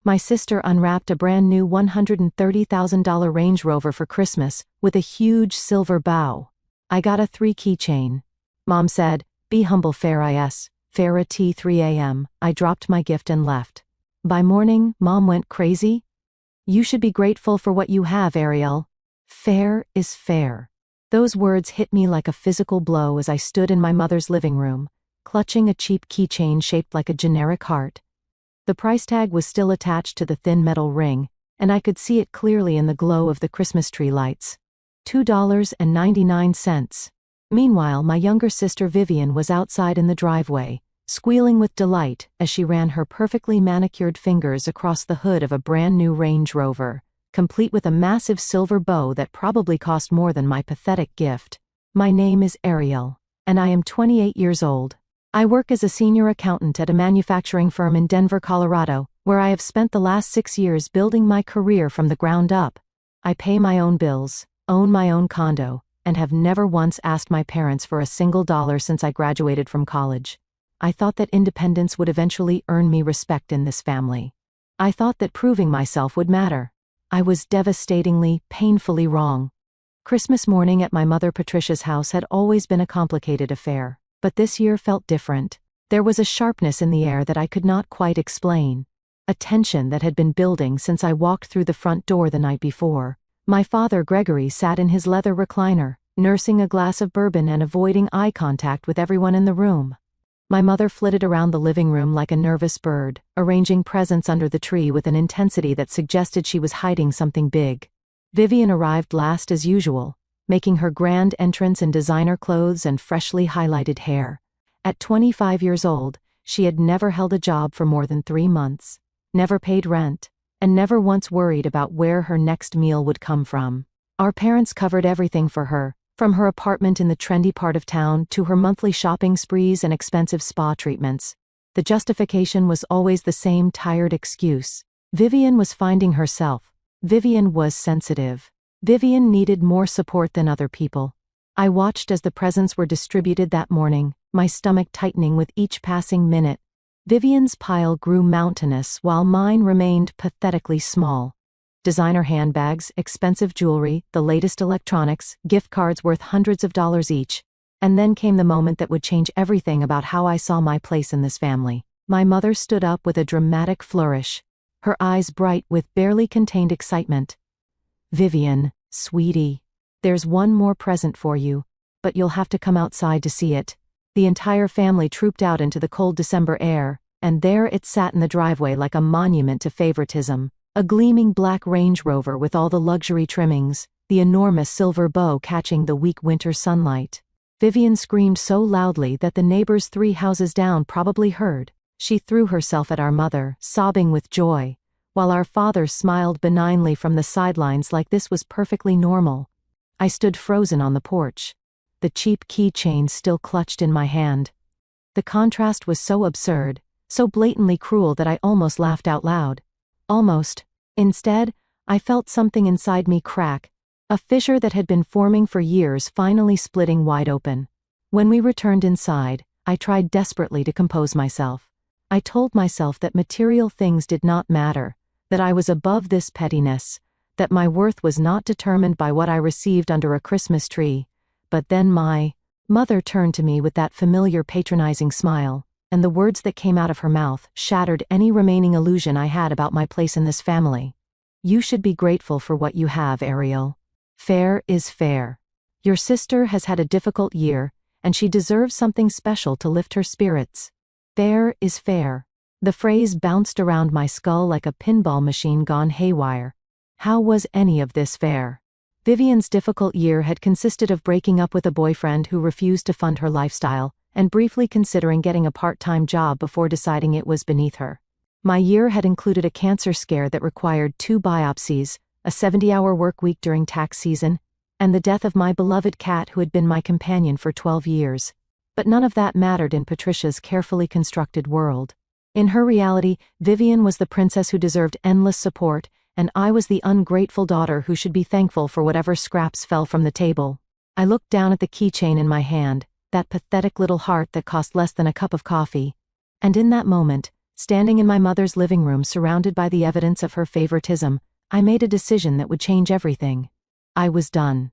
My sister unwrapped a brand new $130,000 Range Rover for Christmas with a huge silver bow. I got a 3 keychain. Mom said, "Be humble, fair is, fair at 3 a.m. I dropped my gift and left. By morning, Mom went crazy. "You should be grateful for what you have, Ariel. Fair is fair." Those words hit me like a physical blow as I stood in my mother's living room, clutching a cheap keychain shaped like a generic heart. The price tag was still attached to the thin metal ring, and I could see it clearly in the glow of the Christmas tree lights. $2.99. Meanwhile, my younger sister Vivian was outside in the driveway, squealing with delight as she ran her perfectly manicured fingers across the hood of a brand new Range Rover, complete with a massive silver bow that probably cost more than my pathetic gift. My name is Ariel, and I am 28 years old. I work as a senior accountant at a manufacturing firm in Denver, Colorado, where I have spent the last 6 years building my career from the ground up. I pay my own bills, own my own condo, and have never once asked my parents for a single dollar since I graduated from college. I thought that independence would eventually earn me respect in this family. I thought that proving myself would matter. I was devastatingly, painfully wrong. Christmas morning at my mother Patricia's house had always been a complicated affair, but this year felt different. There was a sharpness in the air that I could not quite explain. A tension that had been building since I walked through the front door the night before. My father Gregory sat in his leather recliner, nursing a glass of bourbon and avoiding eye contact with everyone in the room. My mother flitted around the living room like a nervous bird, arranging presents under the tree with an intensity that suggested she was hiding something big. Vivian arrived last as usual, making her grand entrance in designer clothes and freshly highlighted hair. At 25 years old, she had never held a job for more than 3 months, never paid rent, and never once worried about where her next meal would come from. Our parents covered everything for her, from her apartment in the trendy part of town to her monthly shopping sprees and expensive spa treatments. The justification was always the same tired excuse. Vivian was finding herself. Vivian was sensitive. Vivian needed more support than other people. I watched as the presents were distributed that morning, my stomach tightening with each passing minute. Vivian's pile grew mountainous while mine remained pathetically small. Designer handbags, expensive jewelry, the latest electronics, gift cards worth hundreds of dollars each. And then came the moment that would change everything about how I saw my place in this family. My mother stood up with a dramatic flourish, her eyes bright with barely contained excitement. "Vivian, sweetie, there's one more present for you, but you'll have to come outside to see it." The entire family trooped out into the cold December air, and there it sat in the driveway like a monument to favoritism. A gleaming black Range Rover with all the luxury trimmings, the enormous silver bow catching the weak winter sunlight. Vivian screamed so loudly that the neighbors 3 houses down probably heard. She threw herself at our mother, sobbing with joy, while our father smiled benignly from the sidelines like this was perfectly normal. I stood frozen on the porch, the cheap keychain still clutched in my hand. The contrast was so absurd, so blatantly cruel that I almost laughed out loud. Almost. Instead, I felt something inside me crack, a fissure that had been forming for years finally splitting wide open. When we returned inside, I tried desperately to compose myself. I told myself that material things did not matter, that I was above this pettiness, that my worth was not determined by what I received under a Christmas tree. But then my mother turned to me with that familiar patronizing smile, and the words that came out of her mouth shattered any remaining illusion I had about my place in this family. "You should be grateful for what you have, Ariel. Fair is fair. Your sister has had a difficult year, and she deserves something special to lift her spirits. Fair is fair." The phrase bounced around my skull like a pinball machine gone haywire. How was any of this fair? Vivian's difficult year had consisted of breaking up with a boyfriend who refused to fund her lifestyle, and briefly considering getting a part-time job before deciding it was beneath her. My year had included a cancer scare that required 2 biopsies, a 70-hour work week during tax season, and the death of my beloved cat who had been my companion for 12 years. But none of that mattered in Patricia's carefully constructed world. In her reality, Vivian was the princess who deserved endless support, and I was the ungrateful daughter who should be thankful for whatever scraps fell from the table. I looked down at the keychain in my hand, that pathetic little heart that cost less than a cup of coffee, and in that moment, Standing in my mother's living room surrounded by the evidence of her favoritism, I made a decision that would change everything. I was done.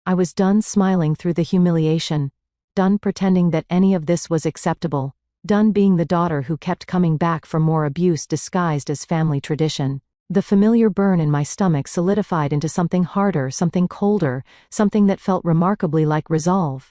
I was done smiling through the humiliation, done pretending that any of this was acceptable, done being the daughter who kept coming back for more abuse disguised as family tradition. The familiar burn in my stomach solidified into something harder, something colder, something that felt remarkably like resolve.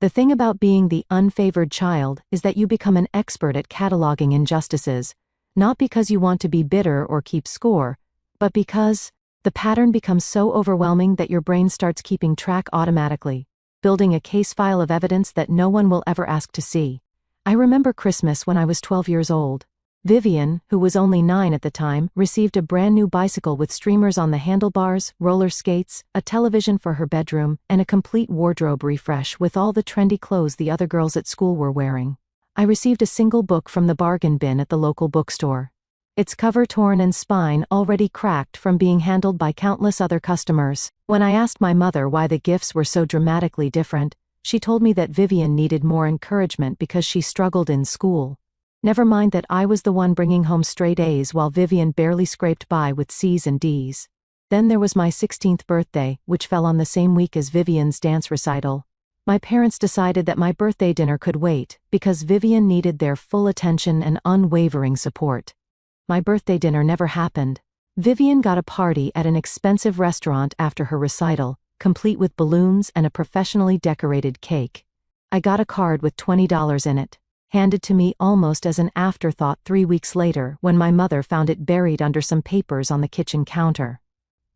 The thing about being the unfavored child is that you become an expert at cataloging injustices, not because you want to be bitter or keep score, but because the pattern becomes so overwhelming that your brain starts keeping track automatically, building a case file of evidence that no one will ever ask to see. I remember Christmas when I was 12 years old. Vivian, who was only 9 at the time, received a brand new bicycle with streamers on the handlebars, roller skates, a television for her bedroom, and a complete wardrobe refresh with all the trendy clothes the other girls at school were wearing. I received a single book from the bargain bin at the local bookstore. Its cover torn and spine already cracked from being handled by countless other customers. When I asked my mother why the gifts were so dramatically different, she told me that Vivian needed more encouragement because she struggled in school. Never mind that I was the one bringing home straight A's while Vivian barely scraped by with C's and D's. Then there was my 16th birthday, which fell on the same week as Vivian's dance recital. My parents decided that my birthday dinner could wait, because Vivian needed their full attention and unwavering support. My birthday dinner never happened. Vivian got a party at an expensive restaurant after her recital, complete with balloons and a professionally decorated cake. I got a card with $20 in it, handed to me almost as an afterthought 3 weeks later when my mother found it buried under some papers on the kitchen counter.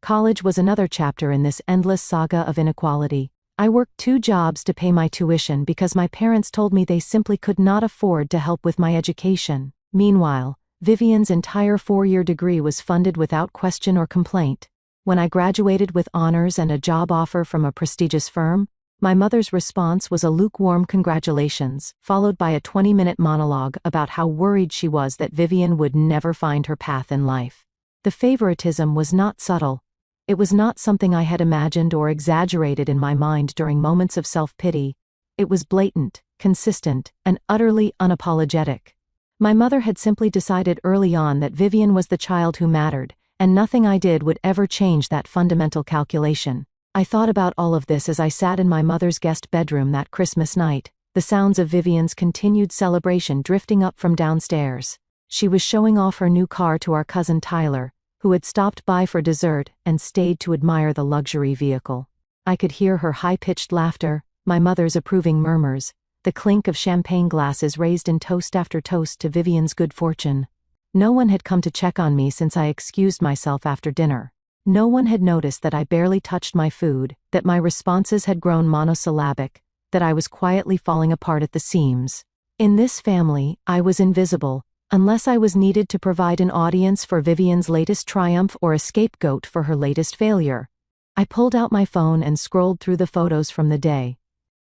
College was another chapter in this endless saga of inequality. I worked 2 jobs to pay my tuition because my parents told me they simply could not afford to help with my education. Meanwhile, Vivian's entire 4-year degree was funded without question or complaint. When I graduated with honors and a job offer from a prestigious firm, my mother's response was a lukewarm congratulations, followed by a 20-minute monologue about how worried she was that Vivian would never find her path in life. The favoritism was not subtle. It was not something I had imagined or exaggerated in my mind during moments of self-pity. It was blatant, consistent, and utterly unapologetic. My mother had simply decided early on that Vivian was the child who mattered, and nothing I did would ever change that fundamental calculation. I thought about all of this as I sat in my mother's guest bedroom that Christmas night, the sounds of Vivian's continued celebration drifting up from downstairs. She was showing off her new car to our cousin Tyler, who had stopped by for dessert and stayed to admire the luxury vehicle. I could hear her high-pitched laughter, my mother's approving murmurs, the clink of champagne glasses raised in toast after toast to Vivian's good fortune. No one had come to check on me since I excused myself after dinner. No one had noticed that I barely touched my food, that my responses had grown monosyllabic, that I was quietly falling apart at the seams. In this family, I was invisible, unless I was needed to provide an audience for Vivian's latest triumph or a scapegoat for her latest failure. I pulled out my phone and scrolled through the photos from the day.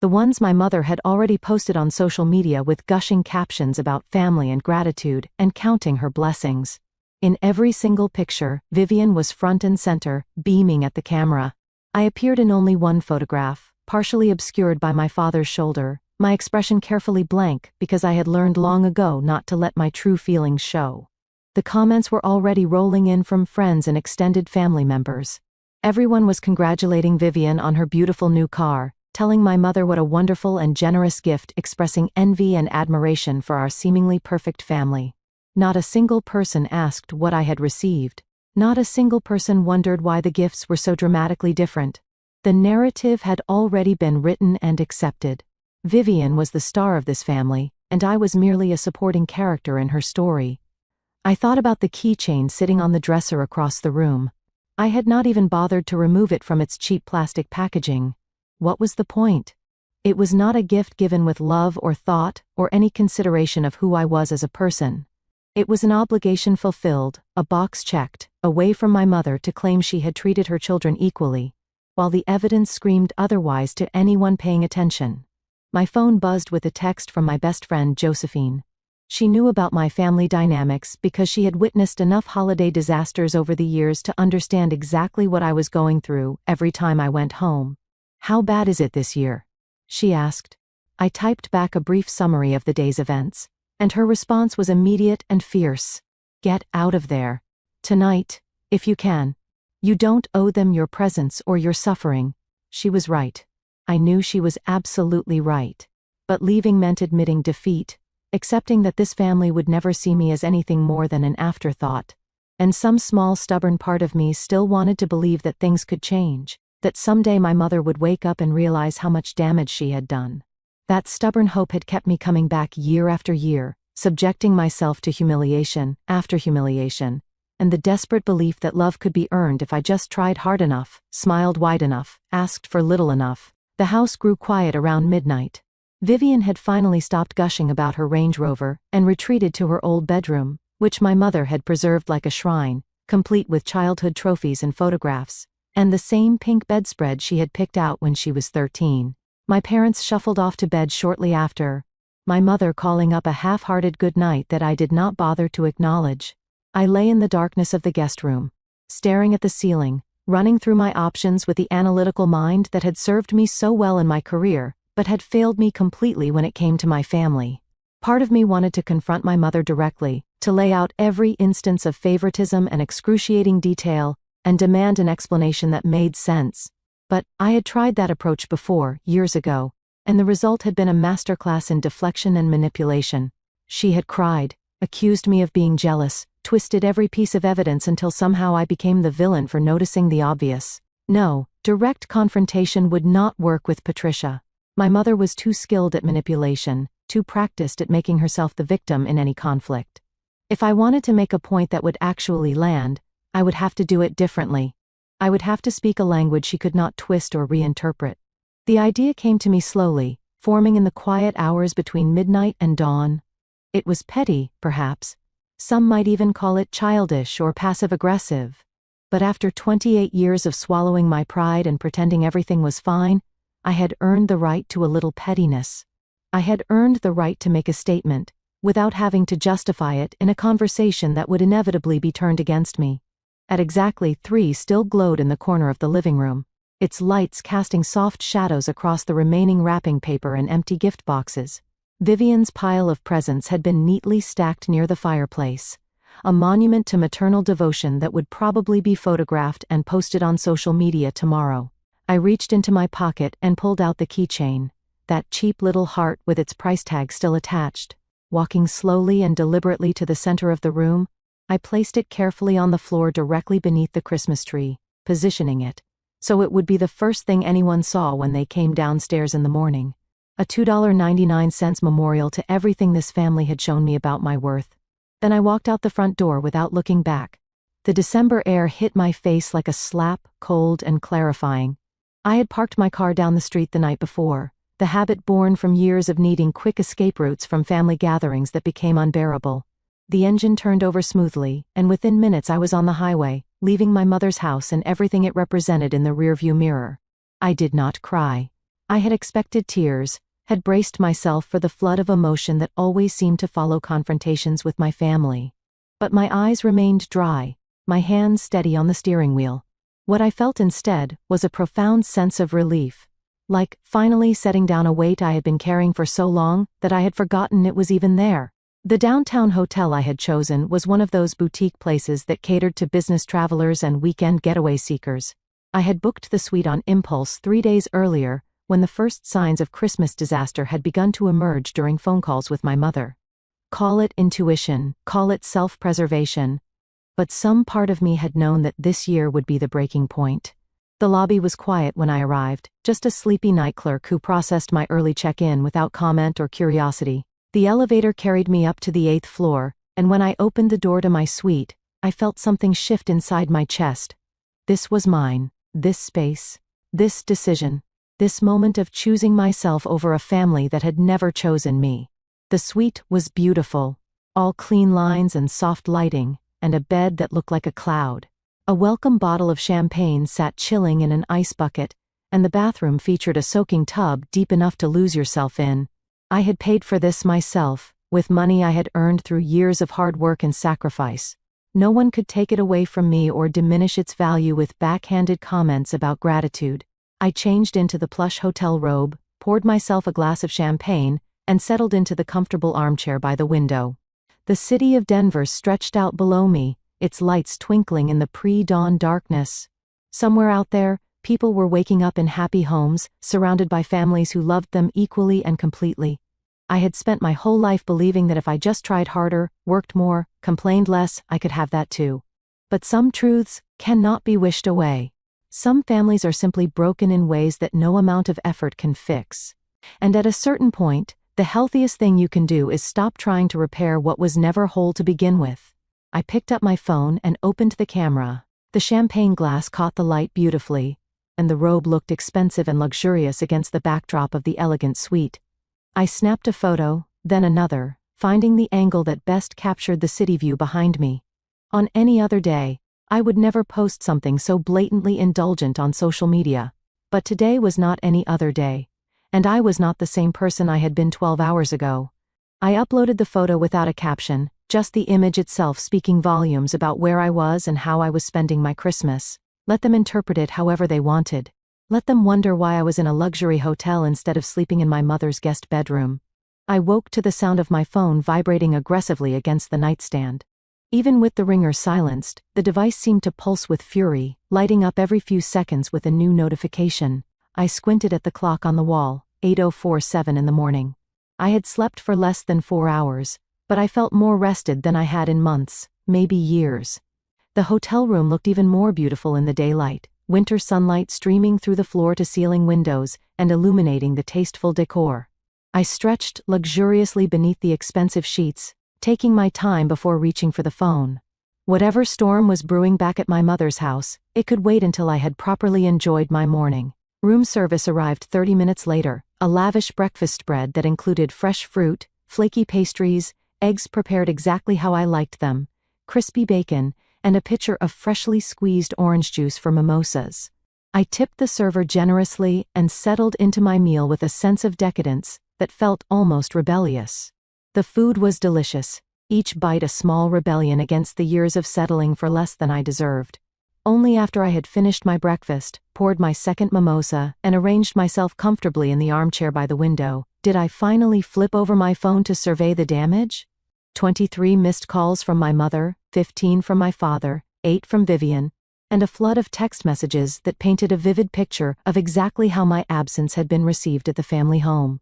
The ones my mother had already posted on social media with gushing captions about family and gratitude, and counting her blessings. In every single picture, Vivian was front and center, beaming at the camera. I appeared in only one photograph, partially obscured by my father's shoulder, my expression carefully blank because I had learned long ago not to let my true feelings show. The comments were already rolling in from friends and extended family members. Everyone was congratulating Vivian on her beautiful new car, telling my mother what a wonderful and generous gift, expressing envy and admiration for our seemingly perfect family. Not a single person asked what I had received. Not a single person wondered why the gifts were so dramatically different. The narrative had already been written and accepted. Vivian was the star of this family, and I was merely a supporting character in her story. I thought about the keychain sitting on the dresser across the room. I had not even bothered to remove it from its cheap plastic packaging. What was the point? It was not a gift given with love or thought, or any consideration of who I was as a person. It was an obligation fulfilled, a box checked, a way from my mother to claim she had treated her children equally, while the evidence screamed otherwise to anyone paying attention. My phone buzzed with a text from my best friend Josephine. She knew about my family dynamics because she had witnessed enough holiday disasters over the years to understand exactly what I was going through every time I went home. "How bad is it this year?" she asked. I typed back a brief summary of the day's events. And her response was immediate and fierce. "Get out of there. Tonight, if you can. You don't owe them your presence or your suffering." She was right. I knew she was absolutely right. But leaving meant admitting defeat, accepting that this family would never see me as anything more than an afterthought. And some small stubborn part of me still wanted to believe that things could change, that someday my mother would wake up and realize how much damage she had done. That stubborn hope had kept me coming back year after year, subjecting myself to humiliation after humiliation, and the desperate belief that love could be earned if I just tried hard enough, smiled wide enough, asked for little enough. The house grew quiet around midnight. Vivian had finally stopped gushing about her Range Rover and retreated to her old bedroom, which my mother had preserved like a shrine, complete with childhood trophies and photographs, and the same pink bedspread she had picked out when she was 13. My parents shuffled off to bed shortly after, my mother calling up a half-hearted good night that I did not bother to acknowledge. I lay in the darkness of the guest room, staring at the ceiling, running through my options with the analytical mind that had served me so well in my career, but had failed me completely when it came to my family. Part of me wanted to confront my mother directly, to lay out every instance of favoritism and excruciating detail, and demand an explanation that made sense. But I had tried that approach before, years ago, and the result had been a masterclass in deflection and manipulation. She had cried, accused me of being jealous, twisted every piece of evidence until somehow I became the villain for noticing the obvious. No, direct confrontation would not work with Patricia. My mother was too skilled at manipulation, too practiced at making herself the victim in any conflict. If I wanted to make a point that would actually land, I would have to do it differently. I would have to speak a language she could not twist or reinterpret. The idea came to me slowly, forming in the quiet hours between midnight and dawn. It was petty, perhaps. Some might even call it childish or passive-aggressive. But after 28 years of swallowing my pride and pretending everything was fine, I had earned the right to a little pettiness. I had earned the right to make a statement, without having to justify it in a conversation that would inevitably be turned against me. At exactly 3 still glowed in the corner of the living room, its lights casting soft shadows across the remaining wrapping paper and empty gift boxes. Vivian's pile of presents had been neatly stacked near the fireplace, a monument to maternal devotion that would probably be photographed and posted on social media tomorrow. I reached into my pocket and pulled out the keychain, that cheap little heart with its price tag still attached. Walking slowly and deliberately to the center of the room, I placed it carefully on the floor directly beneath the Christmas tree, positioning it so it would be the first thing anyone saw when they came downstairs in the morning. A $2.99 memorial to everything this family had shown me about my worth. Then I walked out the front door without looking back. The December air hit my face like a slap, cold and clarifying. I had parked my car down the street the night before, the habit born from years of needing quick escape routes from family gatherings that became unbearable. The engine turned over smoothly, and within minutes I was on the highway, leaving my mother's house and everything it represented in the rearview mirror. I did not cry. I had expected tears, had braced myself for the flood of emotion that always seemed to follow confrontations with my family. But my eyes remained dry, my hands steady on the steering wheel. What I felt instead was a profound sense of relief, like finally setting down a weight I had been carrying for so long that I had forgotten it was even there. The downtown hotel I had chosen was one of those boutique places that catered to business travelers and weekend getaway seekers. I had booked the suite on impulse 3 days earlier, when the first signs of Christmas disaster had begun to emerge during phone calls with my mother. Call it intuition, call it self-preservation, but some part of me had known that this year would be the breaking point. The lobby was quiet when I arrived, just a sleepy night clerk who processed my early check-in without comment or curiosity. The elevator carried me up to the 8th floor, and when I opened the door to my suite, I felt something shift inside my chest. This was mine, this space, this decision, this moment of choosing myself over a family that had never chosen me. The suite was beautiful, all clean lines and soft lighting, and a bed that looked like a cloud. A welcome bottle of champagne sat chilling in an ice bucket, and the bathroom featured a soaking tub deep enough to lose yourself in. I had paid for this myself, with money I had earned through years of hard work and sacrifice. No one could take it away from me or diminish its value with backhanded comments about gratitude. I changed into the plush hotel robe, poured myself a glass of champagne, and settled into the comfortable armchair by the window. The city of Denver stretched out below me, its lights twinkling in the pre-dawn darkness. Somewhere out there, people were waking up in happy homes, surrounded by families who loved them equally and completely. I had spent my whole life believing that if I just tried harder, worked more, complained less, I could have that too. But some truths cannot be wished away. Some families are simply broken in ways that no amount of effort can fix. And at a certain point, the healthiest thing you can do is stop trying to repair what was never whole to begin with. I picked up my phone and opened the camera. The champagne glass caught the light beautifully, and the robe looked expensive and luxurious against the backdrop of the elegant suite. I snapped a photo, then another, finding the angle that best captured the city view behind me. On any other day, I would never post something so blatantly indulgent on social media. But today was not any other day. And I was not the same person I had been 12 hours ago. I uploaded the photo without a caption, just the image itself speaking volumes about where I was and how I was spending my Christmas. Let them interpret it however they wanted. Let them wonder why I was in a luxury hotel instead of sleeping in my mother's guest bedroom. I woke to the sound of my phone vibrating aggressively against the nightstand. Even with the ringer silenced, the device seemed to pulse with fury, lighting up every few seconds with a new notification. I squinted at the clock on the wall, 8:47 in the morning. I had slept for less than 4 hours, but I felt more rested than I had in months, maybe years. The hotel room looked even more beautiful in the daylight, winter sunlight streaming through the floor-to-ceiling windows and illuminating the tasteful decor. I stretched luxuriously beneath the expensive sheets, taking my time before reaching for the phone. Whatever storm was brewing back at my mother's house, it could wait until I had properly enjoyed my morning. Room service arrived 30 minutes later, a lavish breakfast spread that included fresh fruit, flaky pastries, eggs prepared exactly how I liked them, crispy bacon, and a pitcher of freshly squeezed orange juice for mimosas. I tipped the server generously and settled into my meal with a sense of decadence that felt almost rebellious. The food was delicious, each bite a small rebellion against the years of settling for less than I deserved. Only after I had finished my breakfast, poured my second mimosa, and arranged myself comfortably in the armchair by the window, did I finally flip over my phone to survey the damage. 23 missed calls from my mother, 15 from my father, 8 from Vivian, and a flood of text messages that painted a vivid picture of exactly how my absence had been received at the family home.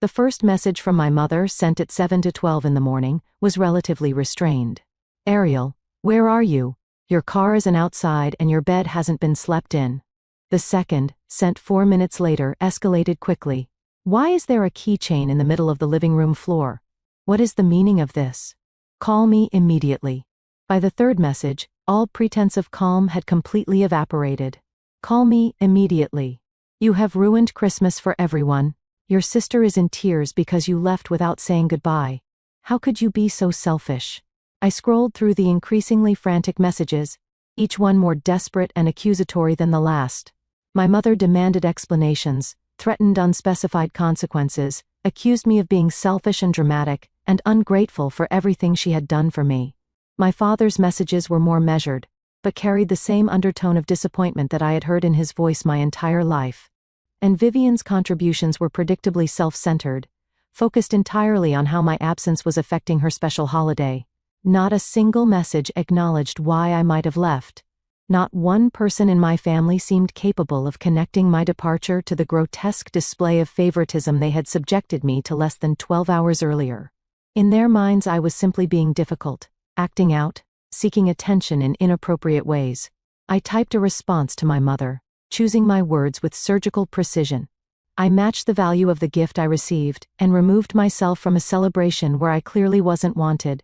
The first message from my mother, sent at 7 to 12 in the morning, was relatively restrained. "Ariel, where are you? Your car isn't outside and your bed hasn't been slept in." The second, sent 4 minutes later, escalated quickly. "Why is there a keychain in the middle of the living room floor? What is the meaning of this? Call me immediately." By the third message, all pretense of calm had completely evaporated. "Call me immediately. You have ruined Christmas for everyone. Your sister is in tears because you left without saying goodbye. How could you be so selfish?" I scrolled through the increasingly frantic messages, each one more desperate and accusatory than the last. My mother demanded explanations, threatened unspecified consequences, accused me of being selfish and dramatic, and ungrateful for everything she had done for me. My father's messages were more measured, but carried the same undertone of disappointment that I had heard in his voice my entire life. And Vivian's contributions were predictably self-centered, focused entirely on how my absence was affecting her special holiday. Not a single message acknowledged why I might have left. Not one person in my family seemed capable of connecting my departure to the grotesque display of favoritism they had subjected me to less than 12 hours earlier. In their minds, I was simply being difficult, acting out, seeking attention in inappropriate ways. I typed a response to my mother, choosing my words with surgical precision. I matched the value of the gift I received and removed myself from a celebration where I clearly wasn't wanted.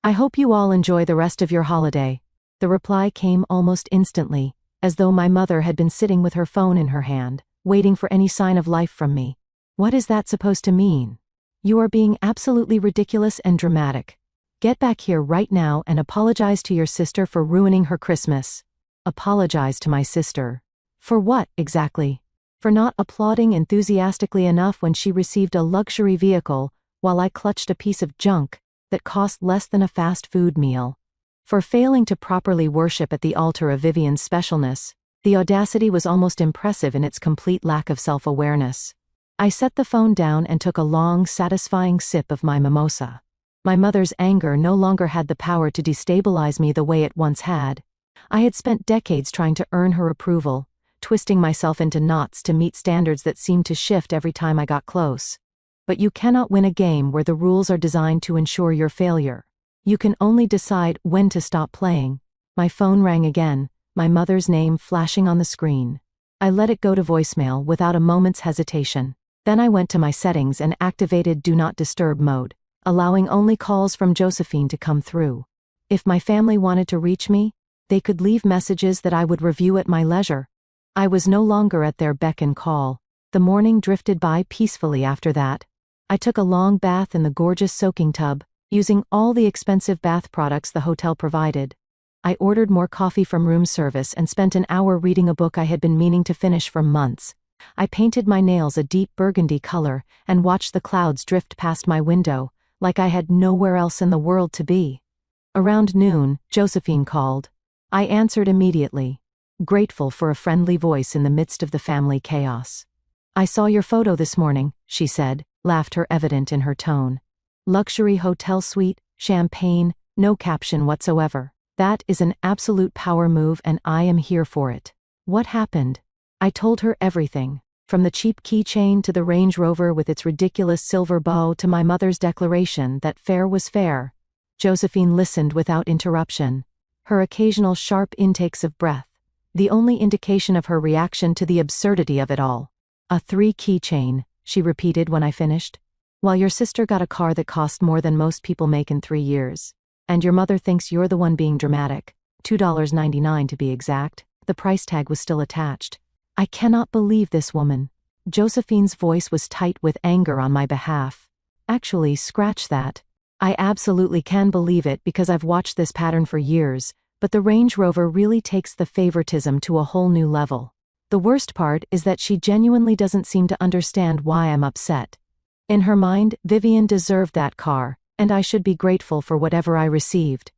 "I hope you all enjoy the rest of your holiday." The reply came almost instantly, as though my mother had been sitting with her phone in her hand, waiting for any sign of life from me. What is that supposed to mean? "You are being absolutely ridiculous and dramatic. Get back here right now and apologize to your sister for ruining her Christmas." Apologize to my sister. For what, exactly? For not applauding enthusiastically enough when she received a luxury vehicle, while I clutched a piece of junk that cost less than a fast food meal. For failing to properly worship at the altar of Vivian's specialness. The audacity was almost impressive in its complete lack of self-awareness. I set the phone down and took a long, satisfying sip of my mimosa. My mother's anger no longer had the power to destabilize me the way it once had. I had spent decades trying to earn her approval, twisting myself into knots to meet standards that seemed to shift every time I got close. But you cannot win a game where the rules are designed to ensure your failure. You can only decide when to stop playing. My phone rang again, my mother's name flashing on the screen. I let it go to voicemail without a moment's hesitation. Then I went to my settings and activated Do Not Disturb mode, allowing only calls from Josephine to come through. If my family wanted to reach me, they could leave messages that I would review at my leisure. I was no longer at their beck and call. The morning drifted by peacefully after that. I took a long bath in the gorgeous soaking tub, using all the expensive bath products the hotel provided. I ordered more coffee from room service and spent an hour reading a book I had been meaning to finish for months. I painted my nails a deep burgundy color and watched the clouds drift past my window, like I had nowhere else in the world to be. Around noon, Josephine called. I answered immediately, grateful for a friendly voice in the midst of the family chaos. "I saw your photo this morning," she said, laughter evident in her tone. "Luxury hotel suite, champagne, no caption whatsoever. That is an absolute power move and I am here for it. What happened?" I told her everything, from the cheap keychain to the Range Rover with its ridiculous silver bow to my mother's declaration that fair was fair. Josephine listened without interruption, her occasional sharp intakes of breath, the only indication of her reaction to the absurdity of it all. "A 3 keychain," she repeated when I finished. "While your sister got a car that cost more than most people make in 3 years. And your mother thinks you're the one being dramatic. $2.99 to be exact. The price tag was still attached. I cannot believe this woman." Josephine's voice was tight with anger on my behalf. "Actually, scratch that. I absolutely can believe it because I've watched this pattern for years, but the Range Rover really takes the favoritism to a whole new level. The worst part is that she genuinely doesn't seem to understand why I'm upset. In her mind, Vivian deserved that car, and I should be grateful for whatever I received."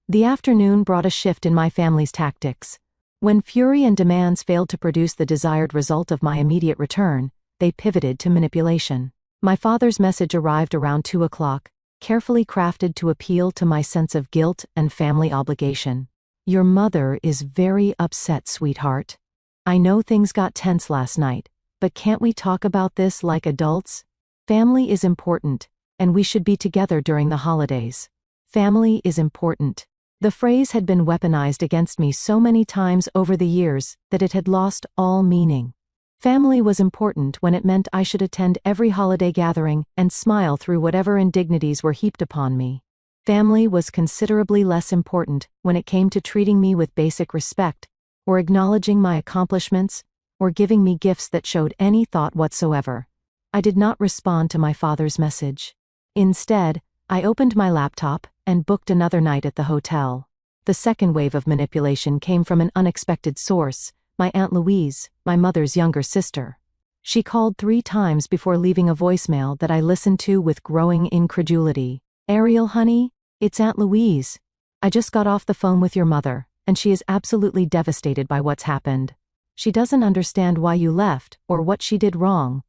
The afternoon brought a shift in my family's tactics. When fury and demands failed to produce the desired result of my immediate return, they pivoted to manipulation. My father's message arrived around 2 o'clock, carefully crafted to appeal to my sense of guilt and family obligation. "Your mother is very upset, sweetheart. I know things got tense last night, but can't we talk about this like adults? Family is important, and we should be together during the holidays. Family is important." The phrase had been weaponized against me so many times over the years that it had lost all meaning. Family was important when it meant I should attend every holiday gathering and smile through whatever indignities were heaped upon me. Family was considerably less important when it came to treating me with basic respect, or acknowledging my accomplishments, or giving me gifts that showed any thought whatsoever. I did not respond to my father's message. Instead, I opened my laptop and booked another night at the hotel. The second wave of manipulation came from an unexpected source, my Aunt Louise, my mother's younger sister. She called 3 times before leaving a voicemail that I listened to with growing incredulity. "Ariel, honey, it's Aunt Louise. I just got off the phone with your mother, and she is absolutely devastated by what's happened. She doesn't understand why you left or what she did wrong.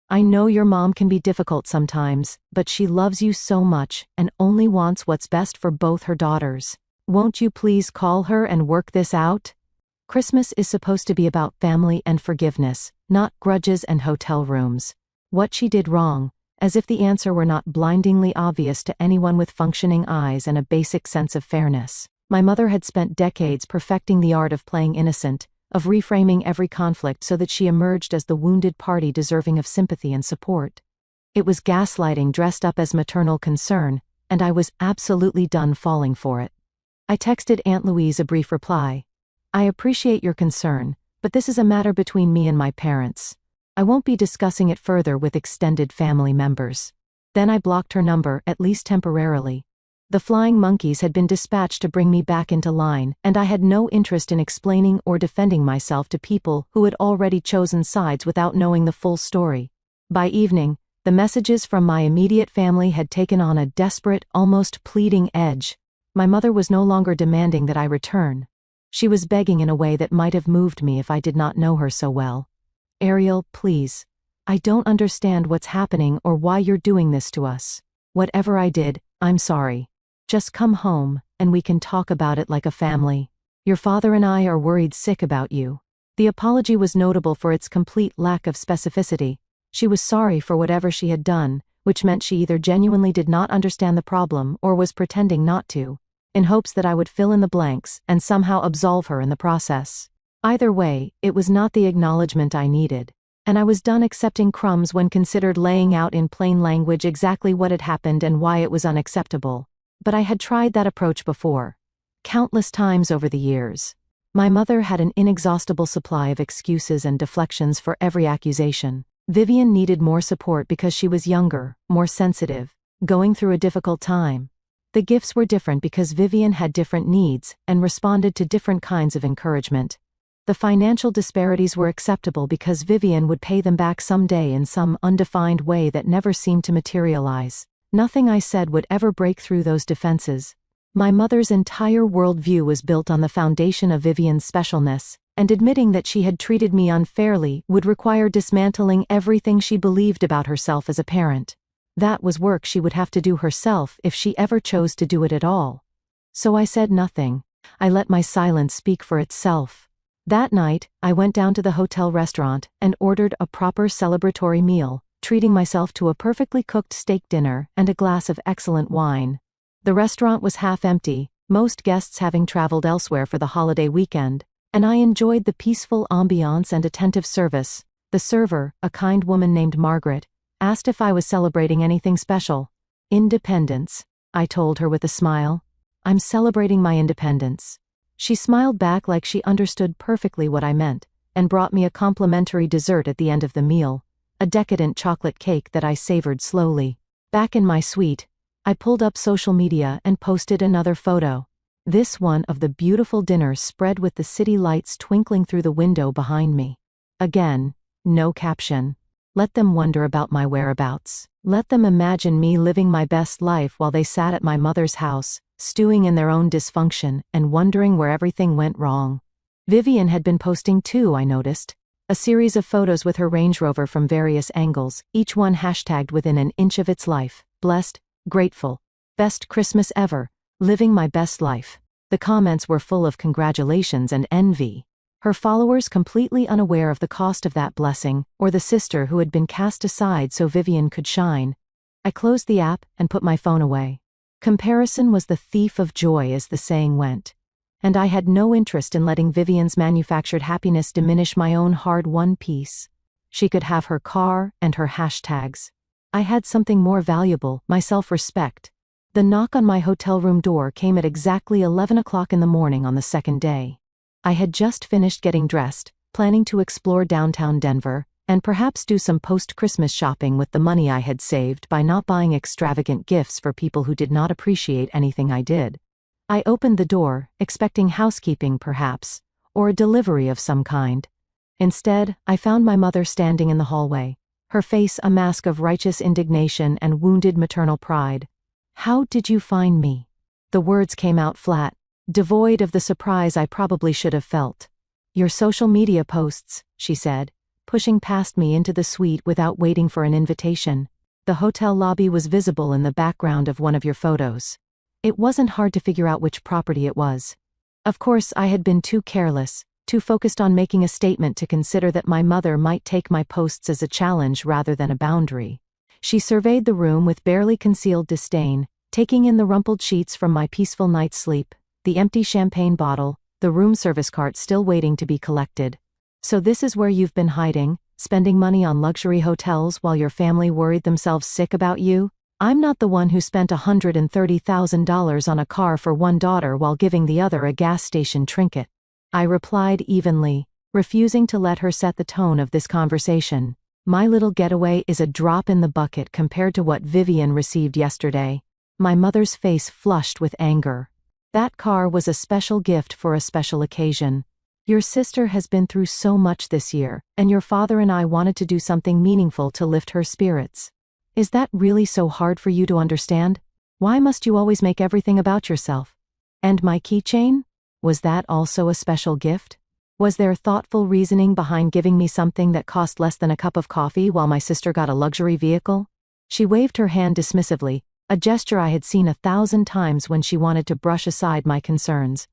I know your mom can be difficult sometimes, but she loves you so much and only wants what's best for both her daughters. Won't you please call her and work this out?" Christmas is supposed to be about family and forgiveness, not grudges and hotel rooms. What she did wrong, as if the answer were not blindingly obvious to anyone with functioning eyes and a basic sense of fairness. My mother had spent decades perfecting the art of playing innocent, of reframing every conflict so that she emerged as the wounded party deserving of sympathy and support. It was gaslighting dressed up as maternal concern, and I was absolutely done falling for it. I texted Aunt Louise a brief reply. "I appreciate your concern, but this is a matter between me and my parents. I won't be discussing it further with extended family members." Then I blocked her number, at least temporarily. The flying monkeys had been dispatched to bring me back into line, and I had no interest in explaining or defending myself to people who had already chosen sides without knowing the full story. By evening, the messages from my immediate family had taken on a desperate, almost pleading edge. My mother was no longer demanding that I return. She was begging in a way that might have moved me if I did not know her so well. "Ariel, please. I don't understand what's happening or why you're doing this to us. Whatever I did, I'm sorry. Just come home, and we can talk about it like a family. Your father and I are worried sick about you." The apology was notable for its complete lack of specificity. She was sorry for whatever she had done, which meant she either genuinely did not understand the problem or was pretending not to, in hopes that I would fill in the blanks and somehow absolve her in the process. Either way, it was not the acknowledgement I needed, and I was done accepting crumbs when considered laying out in plain language exactly what had happened and why it was unacceptable. But I had tried that approach before, countless times over the years. My mother had an inexhaustible supply of excuses and deflections for every accusation. Vivian needed more support because she was younger, more sensitive, going through a difficult time. The gifts were different because Vivian had different needs and responded to different kinds of encouragement. The financial disparities were acceptable because Vivian would pay them back someday in some undefined way that never seemed to materialize. Nothing I said would ever break through those defenses. My mother's entire worldview was built on the foundation of Vivian's specialness, and admitting that she had treated me unfairly would require dismantling everything she believed about herself as a parent. That was work she would have to do herself if she ever chose to do it at all. So I said nothing. I let my silence speak for itself. That night, I went down to the hotel restaurant and ordered a proper celebratory meal, treating myself to a perfectly cooked steak dinner and a glass of excellent wine. The restaurant was half empty, most guests having traveled elsewhere for the holiday weekend, and I enjoyed the peaceful ambiance and attentive service. The server, a kind woman named Margaret, asked if I was celebrating anything special. "Independence," I told her with a smile. "I'm celebrating my independence." She smiled back like she understood perfectly what I meant, and brought me a complimentary dessert at the end of the meal, a decadent chocolate cake that I savored slowly. Back in my suite, I pulled up social media and posted another photo. This one of the beautiful dinner spread with the city lights twinkling through the window behind me. Again, no caption. Let them wonder about my whereabouts. Let them imagine me living my best life while they sat at my mother's house, stewing in their own dysfunction and wondering where everything went wrong. Vivian had been posting too, I noticed. A series of photos with her Range Rover from various angles, each one hashtagged within an inch of its life. Blessed, grateful, best Christmas ever, living my best life. The comments were full of congratulations and envy. Her followers completely unaware of the cost of that blessing, or the sister who had been cast aside so Vivian could shine. I closed the app and put my phone away. Comparison was the thief of joy, as the saying went. And I had no interest in letting Vivian's manufactured happiness diminish my own hard-won peace. She could have her car and her hashtags. I had something more valuable, my self-respect. The knock on my hotel room door came at exactly 11 o'clock in the morning on the second day. I had just finished getting dressed, planning to explore downtown Denver, and perhaps do some post-Christmas shopping with the money I had saved by not buying extravagant gifts for people who did not appreciate anything I did. I opened the door, expecting housekeeping perhaps, or a delivery of some kind. Instead, I found my mother standing in the hallway, her face a mask of righteous indignation and wounded maternal pride. "How did you find me?" The words came out flat, devoid of the surprise I probably should have felt. "Your social media posts," she said, pushing past me into the suite without waiting for an invitation. "The hotel lobby was visible in the background of one of your photos." It wasn't hard to figure out which property it was. Of course, I had been too careless, too focused on making a statement to consider that my mother might take my posts as a challenge rather than a boundary. She surveyed the room with barely concealed disdain, taking in the rumpled sheets from my peaceful night's sleep, the empty champagne bottle, the room service cart still waiting to be collected. "So this is where you've been hiding, spending money on luxury hotels while your family worried themselves sick about you? I'm not the one who spent $130,000 on a car for one daughter while giving the other a gas station trinket." I replied evenly, refusing to let her set the tone of this conversation. My little getaway is a drop in the bucket compared to what Vivian received yesterday. My mother's face flushed with anger. That car was a special gift for a special occasion. Your sister has been through so much this year, and your father and I wanted to do something meaningful to lift her spirits. Is that really so hard for you to understand? Why must you always make everything about yourself? And my keychain? Was that also a special gift? Was there thoughtful reasoning behind giving me something that cost less than a cup of coffee while my sister got a luxury vehicle? She waved her hand dismissively, a gesture I had seen 1,000 times when she wanted to brush aside my concerns.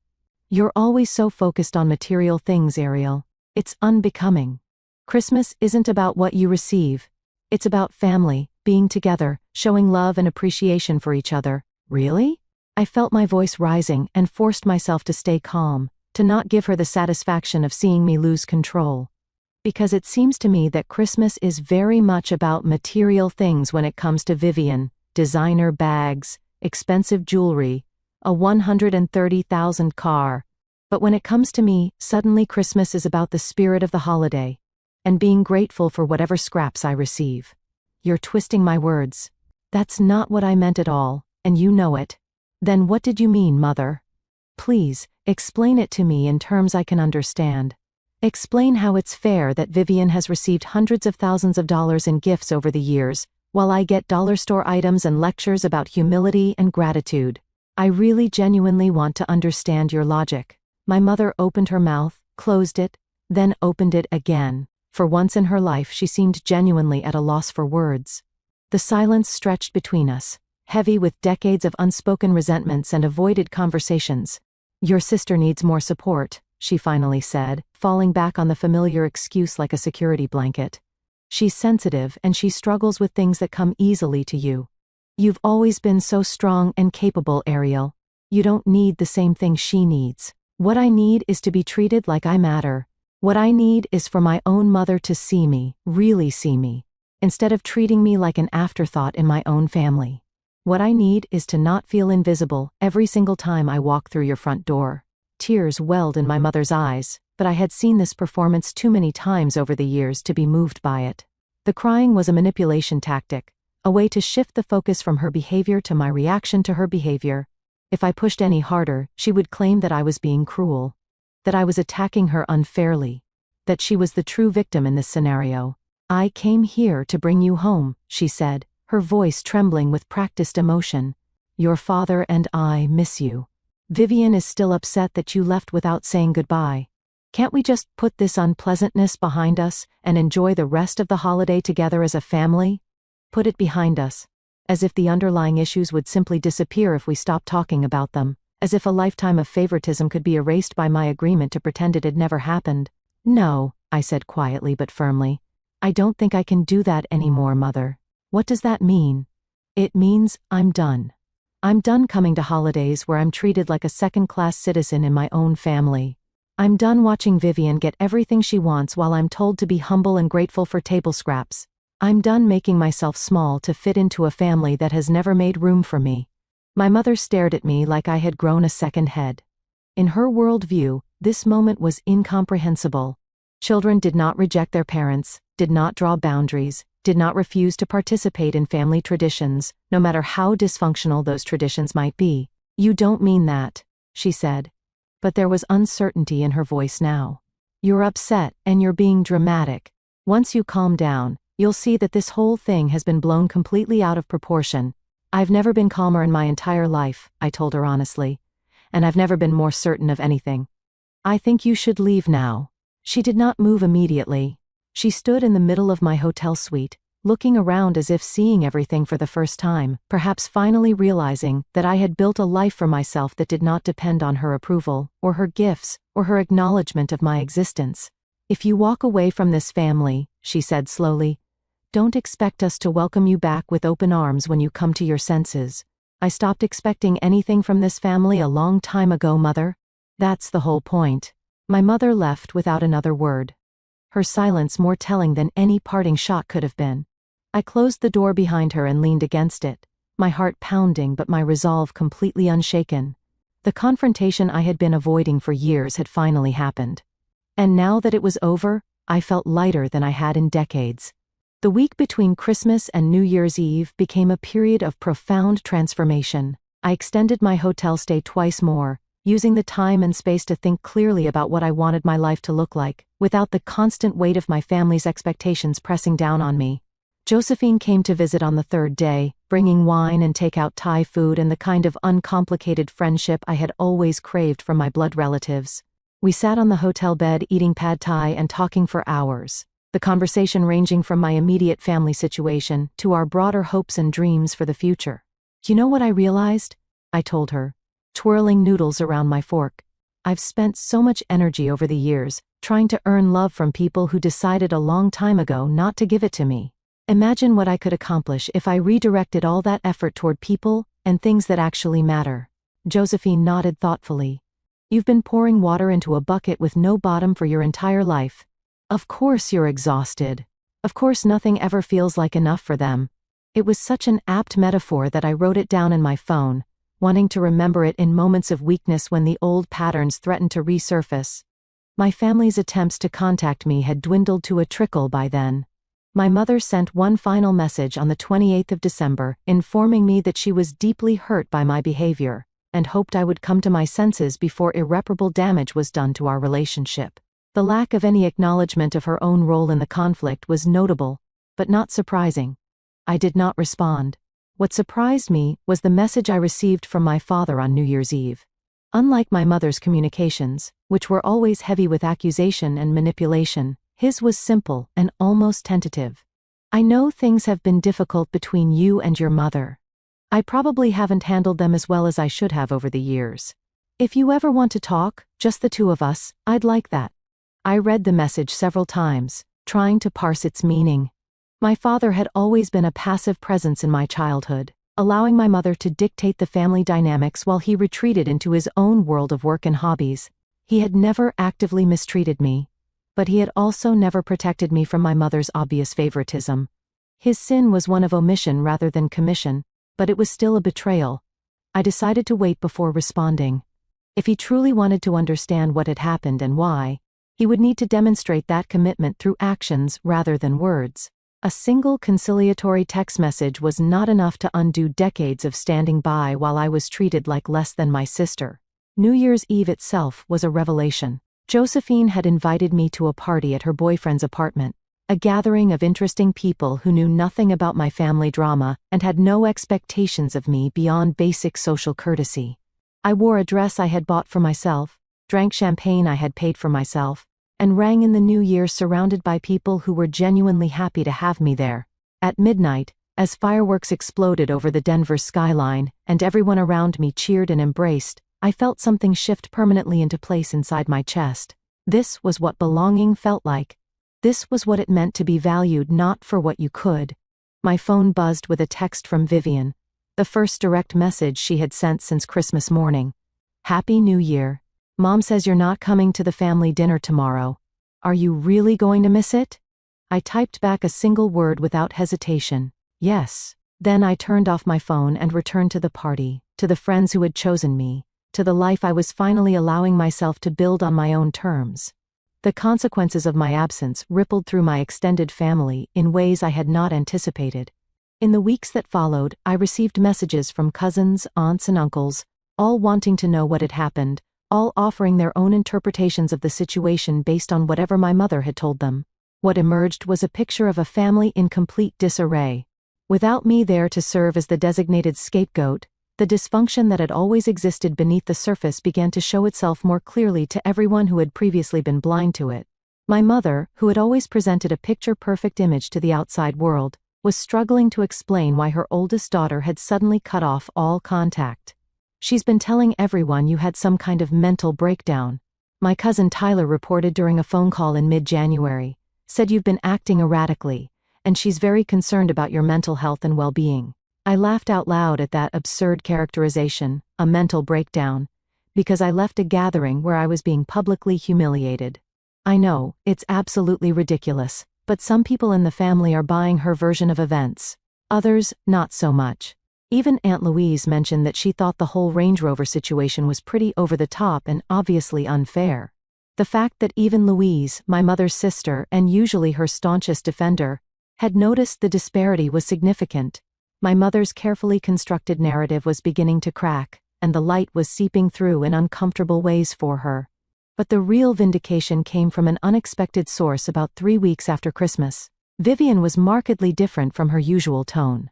You're always so focused on material things, Ariel. It's unbecoming. Christmas isn't about what you receive. It's about family, being together, showing love and appreciation for each other. Really? I felt my voice rising and forced myself to stay calm, to not give her the satisfaction of seeing me lose control. Because it seems to me that Christmas is very much about material things when it comes to Vivian: designer bags, expensive jewelry, a $130,000 car. But when it comes to me, suddenly Christmas is about the spirit of the holiday, and being grateful for whatever scraps I receive. You're twisting my words. That's not what I meant at all, and you know it. Then what did you mean, Mother? Please, explain it to me in terms I can understand. Explain how it's fair that Vivian has received hundreds of thousands of dollars in gifts over the years, while I get dollar store items and lectures about humility and gratitude. I really genuinely want to understand your logic. My mother opened her mouth, closed it, then opened it again. For once in her life she seemed genuinely at a loss for words. The silence stretched between us, heavy with decades of unspoken resentments and avoided conversations. Your sister needs more support, she finally said, falling back on the familiar excuse like a security blanket. She's sensitive and she struggles with things that come easily to you. You've always been so strong and capable, Ariel. You don't need the same thing she needs. What I need is to be treated like I matter. What I need is for my own mother to see me, really see me, instead of treating me like an afterthought in my own family. What I need is to not feel invisible every single time I walk through your front door. Tears welled in my mother's eyes, but I had seen this performance too many times over the years to be moved by it. The crying was a manipulation tactic, a way to shift the focus from her behavior to my reaction to her behavior. If I pushed any harder, she would claim that I was being cruel, that I was attacking her unfairly, that she was the true victim in this scenario. I came here to bring you home, she said, her voice trembling with practiced emotion. Your father and I miss you. Vivian is still upset that you left without saying goodbye. Can't we just put this unpleasantness behind us and enjoy the rest of the holiday together as a family? Put it behind us. As if the underlying issues would simply disappear if we stopped talking about them. As if a lifetime of favoritism could be erased by my agreement to pretend it had never happened. No, I said quietly but firmly. I don't think I can do that anymore, Mother. What does that mean? It means I'm done. I'm done coming to holidays where I'm treated like a second-class citizen in my own family. I'm done watching Vivian get everything she wants while I'm told to be humble and grateful for table scraps. I'm done making myself small to fit into a family that has never made room for me. My mother stared at me like I had grown a second head. In her worldview, this moment was incomprehensible. Children did not reject their parents, did not draw boundaries, did not refuse to participate in family traditions, no matter how dysfunctional those traditions might be. You don't mean that, she said. But there was uncertainty in her voice now. You're upset and you're being dramatic. Once you calm down, you'll see that this whole thing has been blown completely out of proportion. I've never been calmer in my entire life, I told her honestly. And I've never been more certain of anything. I think you should leave now. She did not move immediately. She stood in the middle of my hotel suite, looking around as if seeing everything for the first time, perhaps finally realizing that I had built a life for myself that did not depend on her approval, or her gifts, or her acknowledgement of my existence. If you walk away from this family, she said slowly, don't expect us to welcome you back with open arms when you come to your senses. I stopped expecting anything from this family a long time ago, Mother. That's the whole point. My mother left without another word. Her silence more telling than any parting shot could have been. I closed the door behind her and leaned against it, my heart pounding but my resolve completely unshaken. The confrontation I had been avoiding for years had finally happened. And now that it was over, I felt lighter than I had in decades. The week between Christmas and New Year's Eve became a period of profound transformation. I extended my hotel stay twice more, using the time and space to think clearly about what I wanted my life to look like, without the constant weight of my family's expectations pressing down on me. Josephine came to visit on the third day, bringing wine and take-out Thai food and the kind of uncomplicated friendship I had always craved from my blood relatives. We sat on the hotel bed eating pad thai and talking for hours, the conversation ranging from my immediate family situation to our broader hopes and dreams for the future. You know what I realized? I told her, twirling noodles around my fork. I've spent so much energy over the years trying to earn love from people who decided a long time ago not to give it to me. Imagine what I could accomplish if I redirected all that effort toward people and things that actually matter. Josephine nodded thoughtfully. You've been pouring water into a bucket with no bottom for your entire life. Of course you're exhausted. Of course nothing ever feels like enough for them. It was such an apt metaphor that I wrote it down in my phone, wanting to remember it in moments of weakness when the old patterns threatened to resurface. My family's attempts to contact me had dwindled to a trickle by then. My mother sent one final message on the 28th of December, informing me that she was deeply hurt by my behavior, and hoped I would come to my senses before irreparable damage was done to our relationship. The lack of any acknowledgement of her own role in the conflict was notable, but not surprising. I did not respond. What surprised me was the message I received from my father on New Year's Eve. Unlike my mother's communications, which were always heavy with accusation and manipulation, his was simple and almost tentative. I know things have been difficult between you and your mother. I probably haven't handled them as well as I should have over the years. If you ever want to talk, just the two of us, I'd like that. I read the message several times, trying to parse its meaning. My father had always been a passive presence in my childhood, allowing my mother to dictate the family dynamics while he retreated into his own world of work and hobbies. He had never actively mistreated me, but he had also never protected me from my mother's obvious favoritism. His sin was one of omission rather than commission, but it was still a betrayal. I decided to wait before responding. If he truly wanted to understand what had happened and why, he would need to demonstrate that commitment through actions rather than words. A single conciliatory text message was not enough to undo decades of standing by while I was treated like less than my sister. New Year's Eve itself was a revelation. Josephine had invited me to a party at her boyfriend's apartment, a gathering of interesting people who knew nothing about my family drama and had no expectations of me beyond basic social courtesy. I wore a dress I had bought for myself, drank champagne I had paid for myself, and rang in the new year surrounded by people who were genuinely happy to have me there. At midnight, as fireworks exploded over the Denver skyline and everyone around me cheered and embraced, I felt something shift permanently into place inside my chest. This was what belonging felt like. This was what it meant to be valued not for what you could. My phone buzzed with a text from Vivian, the first direct message she had sent since Christmas morning. Happy New Year. Mom says you're not coming to the family dinner tomorrow. Are you really going to miss it? I typed back a single word without hesitation. Yes. Then I turned off my phone and returned to the party, to the friends who had chosen me, to the life I was finally allowing myself to build on my own terms. The consequences of my absence rippled through my extended family in ways I had not anticipated. In the weeks that followed, I received messages from cousins, aunts, and uncles, all wanting to know what had happened, all offering their own interpretations of the situation based on whatever my mother had told them. What emerged was a picture of a family in complete disarray. Without me there to serve as the designated scapegoat, the dysfunction that had always existed beneath the surface began to show itself more clearly to everyone who had previously been blind to it. My mother, who had always presented a picture-perfect image to the outside world, was struggling to explain why her oldest daughter had suddenly cut off all contact. She's been telling everyone you had some kind of mental breakdown. My cousin Tyler reported during a phone call in mid-January, said you've been acting erratically, and she's very concerned about your mental health and well-being. I laughed out loud at that absurd characterization, a mental breakdown, because I left a gathering where I was being publicly humiliated. I know, it's absolutely ridiculous, but some people in the family are buying her version of events. Others, not so much. Even Aunt Louise mentioned that she thought the whole Range Rover situation was pretty over the top and obviously unfair. The fact that even Louise, my mother's sister and usually her staunchest defender, had noticed the disparity was significant. My mother's carefully constructed narrative was beginning to crack, and the light was seeping through in uncomfortable ways for her. But the real vindication came from an unexpected source about 3 weeks after Christmas. Vivian was markedly different from her usual tone.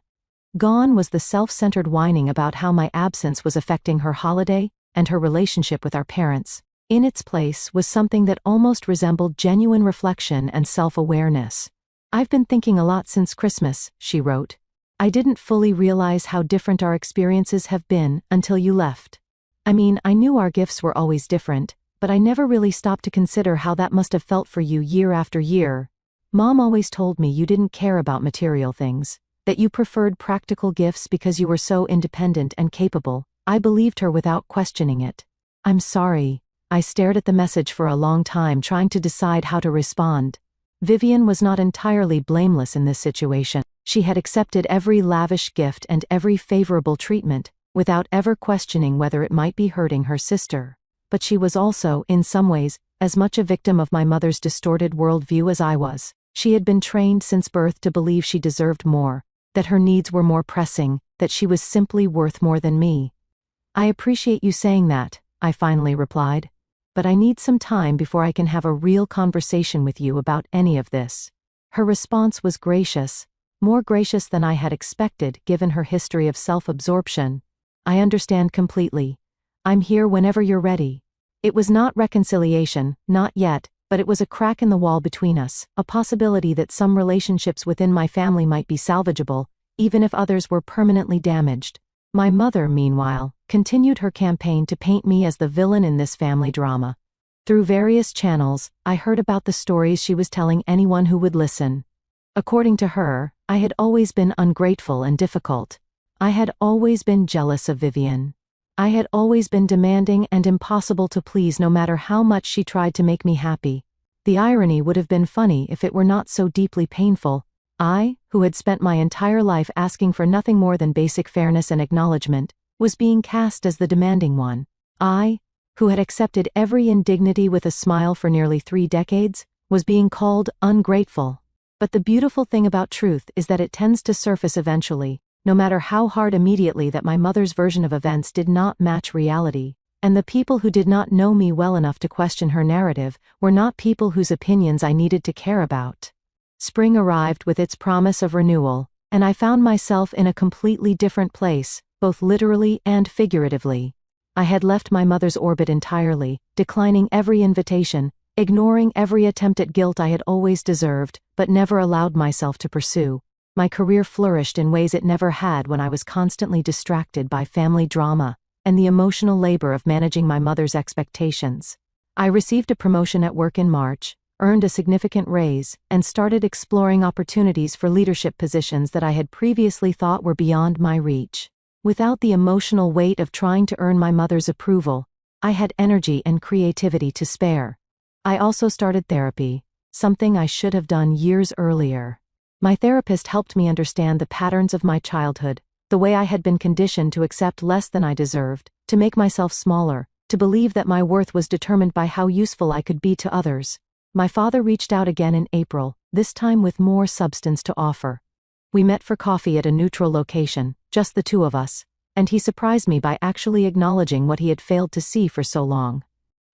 Gone was the self-centered whining about how my absence was affecting her holiday and her relationship with our parents. In its place was something that almost resembled genuine reflection and self-awareness. "I've been thinking a lot since Christmas," she wrote. "I didn't fully realize how different our experiences have been until you left. I mean, I knew our gifts were always different, but I never really stopped to consider how that must have felt for you year after year. Mom always told me you didn't care about material things, that you preferred practical gifts because you were so independent and capable." I believed her without questioning it. "I'm sorry." I stared at the message for a long time, trying to decide how to respond. Vivian was not entirely blameless in this situation. She had accepted every lavish gift and every favorable treatment, without ever questioning whether it might be hurting her sister. But she was also, in some ways, as much a victim of my mother's distorted worldview as I was. She had been trained since birth to believe she deserved more, that her needs were more pressing, that she was simply worth more than me. "I appreciate you saying that," I finally replied. "But I need some time before I can have a real conversation with you about any of this." Her response was gracious, more gracious than I had expected given her history of self-absorption. "I understand completely. I'm here whenever you're ready." It was not reconciliation, not yet, but it was a crack in the wall between us, a possibility that some relationships within my family might be salvageable, even if others were permanently damaged. My mother, meanwhile, continued her campaign to paint me as the villain in this family drama. Through various channels, I heard about the stories she was telling anyone who would listen. According to her, I had always been ungrateful and difficult. I had always been jealous of Vivian. I had always been demanding and impossible to please no matter how much she tried to make me happy. The irony would have been funny if it were not so deeply painful. I, who had spent my entire life asking for nothing more than basic fairness and acknowledgement, was being cast as the demanding one. I, who had accepted every indignity with a smile for nearly 3 decades, was being called ungrateful. But the beautiful thing about truth is that it tends to surface eventually, no matter how hard immediately that my mother's version of events did not match reality. And the people who did not know me well enough to question her narrative were not people whose opinions I needed to care about. Spring arrived with its promise of renewal, and I found myself in a completely different place, both literally and figuratively. I had left my mother's orbit entirely, declining every invitation, ignoring every attempt at guilt I had always deserved, but never allowed myself to pursue. My career flourished in ways it never had when I was constantly distracted by family drama and the emotional labor of managing my mother's expectations. I received a promotion at work in March, earned a significant raise, and started exploring opportunities for leadership positions that I had previously thought were beyond my reach. Without the emotional weight of trying to earn my mother's approval, I had energy and creativity to spare. I also started therapy, something I should have done years earlier. My therapist helped me understand the patterns of my childhood, the way I had been conditioned to accept less than I deserved, to make myself smaller, to believe that my worth was determined by how useful I could be to others. My father reached out again in April, this time with more substance to offer. We met for coffee at a neutral location, just the two of us, and he surprised me by actually acknowledging what he had failed to see for so long.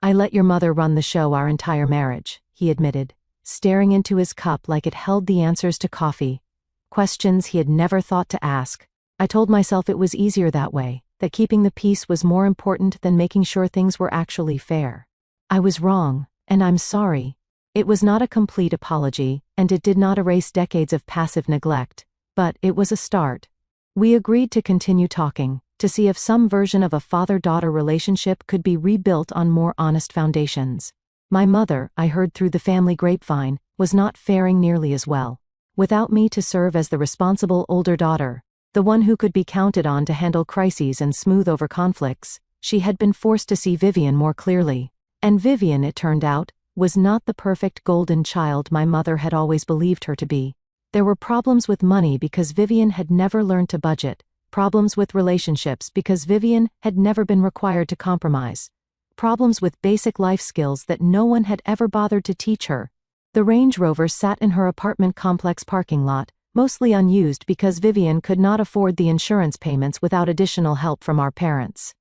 "I let your mother run the show our entire marriage," he admitted, staring into his cup like it held the answers to coffee. Questions he had never thought to ask. I told myself it was easier that way, that keeping the peace was more important than making sure things were actually fair. I was wrong, and I'm sorry. It was not a complete apology, and it did not erase decades of passive neglect, but it was a start. We agreed to continue talking, to see if some version of a father-daughter relationship could be rebuilt on more honest foundations. My mother, I heard through the family grapevine, was not faring nearly as well. Without me to serve as the responsible older daughter, the one who could be counted on to handle crises and smooth over conflicts, she had been forced to see Vivian more clearly. And Vivian, it turned out, was not the perfect golden child my mother had always believed her to be. There were problems with money because Vivian had never learned to budget, problems with relationships because Vivian had never been required to compromise, problems with basic life skills that no one had ever bothered to teach her. The Range Rover sat in her apartment complex parking lot, mostly unused because Vivian could not afford the insurance payments without additional help from our parents.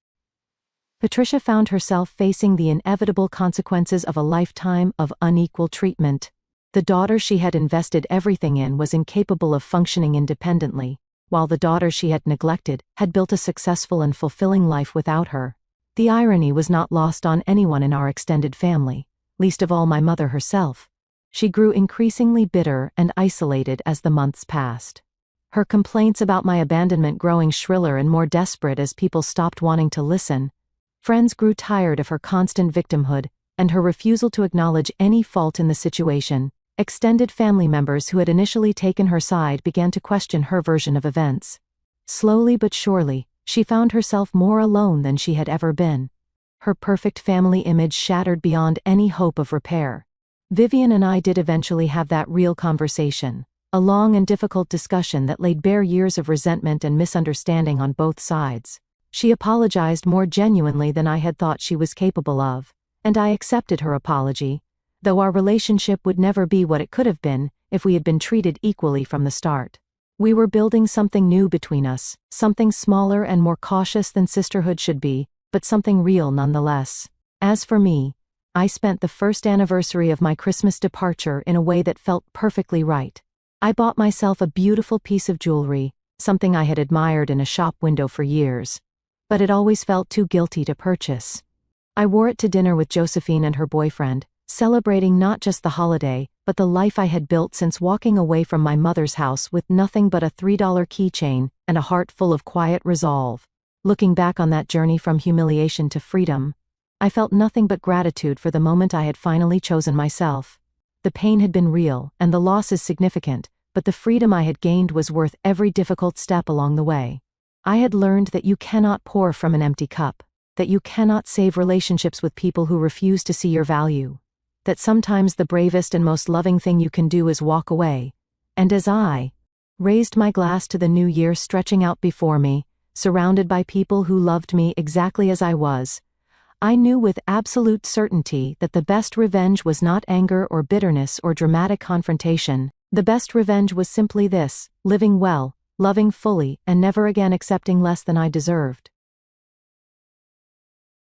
Patricia found herself facing the inevitable consequences of a lifetime of unequal treatment. The daughter she had invested everything in was incapable of functioning independently, while the daughter she had neglected had built a successful and fulfilling life without her. The irony was not lost on anyone in our extended family, least of all my mother herself. She grew increasingly bitter and isolated as the months passed. Her complaints about my abandonment growing shriller and more desperate as people stopped wanting to listen. Friends grew tired of her constant victimhood, and her refusal to acknowledge any fault in the situation. Extended family members who had initially taken her side began to question her version of events. Slowly but surely, she found herself more alone than she had ever been. Her perfect family image shattered beyond any hope of repair. Vivian and I did eventually have that real conversation, a long and difficult discussion that laid bare years of resentment and misunderstanding on both sides. She apologized more genuinely than I had thought she was capable of, and I accepted her apology, though our relationship would never be what it could have been if we had been treated equally from the start. We were building something new between us, something smaller and more cautious than sisterhood should be, but something real nonetheless. As for me, I spent the first anniversary of my Christmas departure in a way that felt perfectly right. I bought myself a beautiful piece of jewelry, something I had admired in a shop window for years, but it always felt too guilty to purchase. I wore it to dinner with Josephine and her boyfriend, celebrating not just the holiday, but the life I had built since walking away from my mother's house with nothing but a $3 keychain and a heart full of quiet resolve. Looking back on that journey from humiliation to freedom, I felt nothing but gratitude for the moment I had finally chosen myself. The pain had been real, and the losses significant, but the freedom I had gained was worth every difficult step along the way. I had learned that you cannot pour from an empty cup, that you cannot save relationships with people who refuse to see your value, that sometimes the bravest and most loving thing you can do is walk away. And as I raised my glass to the new year stretching out before me, surrounded by people who loved me exactly as I was, I knew with absolute certainty that the best revenge was not anger or bitterness or dramatic confrontation. The best revenge was simply this: living well, loving fully, and never again accepting less than I deserved.